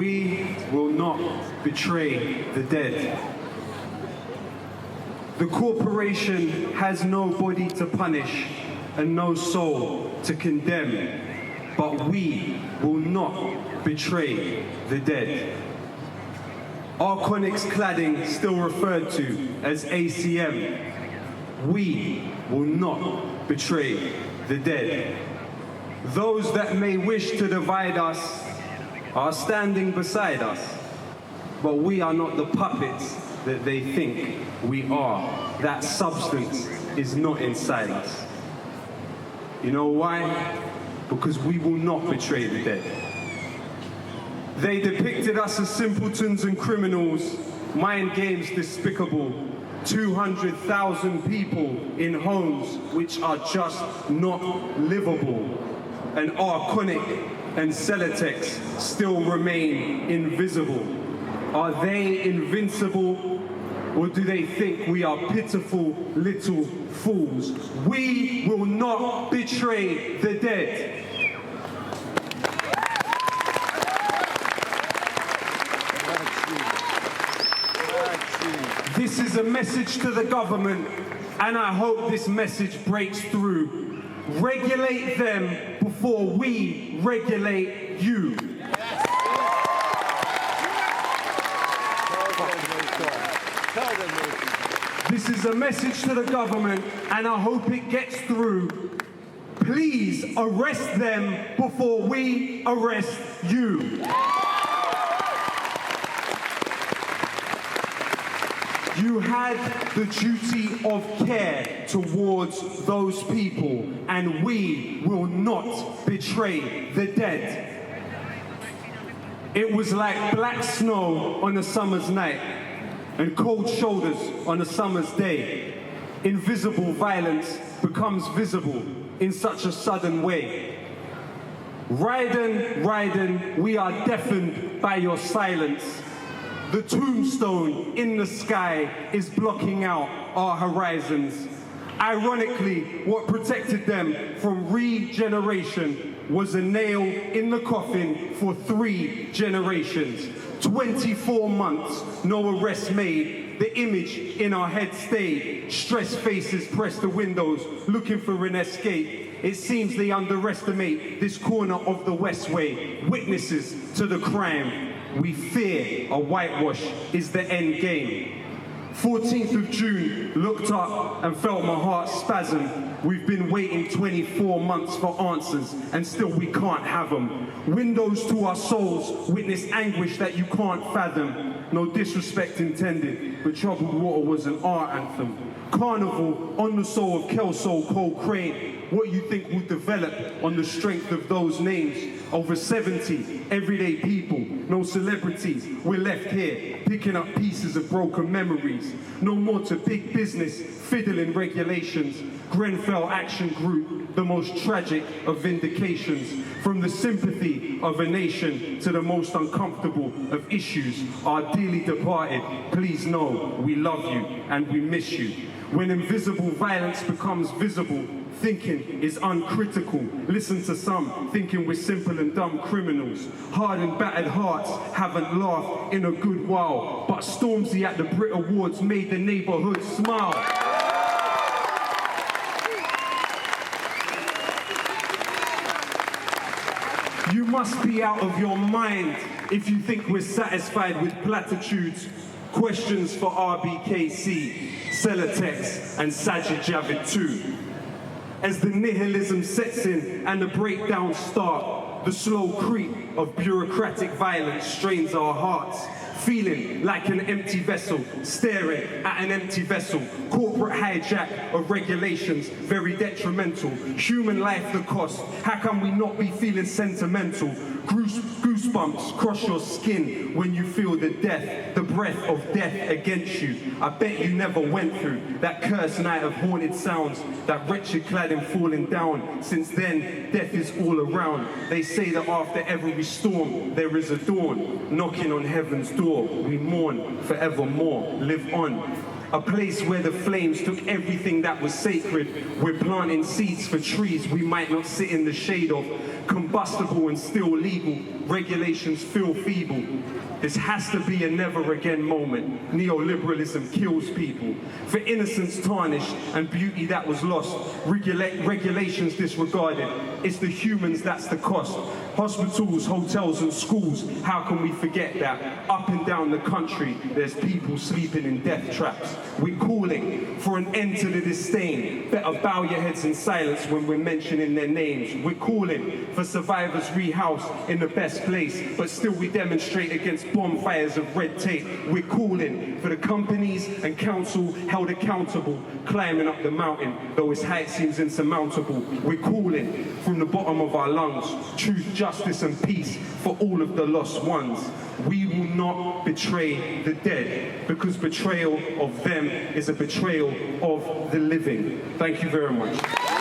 We will not betray the dead. The corporation has no body to punish and no soul to condemn, but we will not betray the dead. Arconic's cladding, still referred to as ACM, we will not betray the dead. Those that may wish to divide us are standing beside us, but we are not the puppets that they think we are. That substance is not inside us. You know why? Because we will not betray the dead. They depicted us as simpletons and criminals, mind games despicable, 200,000 people in homes which are just not livable, and Arconic and Celotex still remain invisible. Are they invincible, or do they think we are pitiful little fools? We will not betray the dead. This is a message to the government, and I hope this message breaks through. Regulate them before we regulate you. This is a message to the government, and I hope it gets through. Please arrest them before we arrest you. You had the duty of care towards those people, and we will not betray the dead. It was like black snow on a summer's night and cold shoulders on a summer's day. Invisible violence becomes visible in such a sudden way. Raiden, Raiden, we are deafened by your silence. The tombstone in the sky is blocking out our horizons. Ironically, what protected them from regeneration was a nail in the coffin for 3 generations. 24 months, no arrest made. The image in our head stayed. Stressed faces press the windows, looking for an escape. It seems they underestimate this corner of the Westway. Witnesses to the crime. We fear a whitewash is the end game. 14th of June, looked up and felt my heart spasm. We've been waiting 24 months for answers, and still we can't have them. Windows to our souls witness anguish that you can't fathom. No disrespect intended, but Troubled Water was an art anthem. Carnival on the soul of Kelso Cole Crane. What you think will develop on the strength of those names? Over 70 everyday people, no celebrities. We're left here picking up pieces of broken memories. No more to big business, fiddling regulations. Grenfell Action Group, the most tragic of vindications. From the sympathy of a nation to the most uncomfortable of issues. Our dearly departed, please know we love you and we miss you. When invisible violence becomes visible, thinking is uncritical. Listen to some, thinking we're simple and dumb criminals. Hard and battered hearts haven't laughed in a good while, but Stormzy at the Brit Awards made the neighborhood smile. You must be out of your mind if you think we're satisfied with platitudes. Questions for RBKC, Celotex, and Sajid Javid too. As the nihilism sets in and the breakdowns start, the slow creep of bureaucratic violence strains our hearts. Feeling like an empty vessel, staring at an empty vessel. Corporate hijack of regulations, very detrimental. Human life the cost, how can we not be feeling sentimental? Goosebumps cross your skin when you feel the death, the breath of death against you. I bet you never went through that cursed night of haunted sounds, that wretched cladding falling down. Since then, death is all around. They say that after every storm, there is a dawn, knocking on heaven's door. We mourn forevermore, live on. A place where the flames took everything that was sacred. We're planting seeds for trees we might not sit in the shade of. Combustible and still legal. Regulations feel feeble. This has to be a never again moment. Neoliberalism kills people. For innocence tarnished and beauty that was lost. Regulations disregarded. It's the humans that's the cost. Hospitals, hotels and schools, how can we forget that? Up and down the country, there's people sleeping in death traps. We're calling for an end to the disdain. Better bow your heads in silence when we're mentioning their names. We're calling for survivors rehoused in the best place, but still we demonstrate against bonfires of red tape. We're calling for the companies and council held accountable, climbing up the mountain, though its height seems insurmountable. We're calling from the bottom of our lungs, truth, justice and peace for all of the lost ones. We will not betray the dead, because betrayal of them is a betrayal of the living. Thank you very much.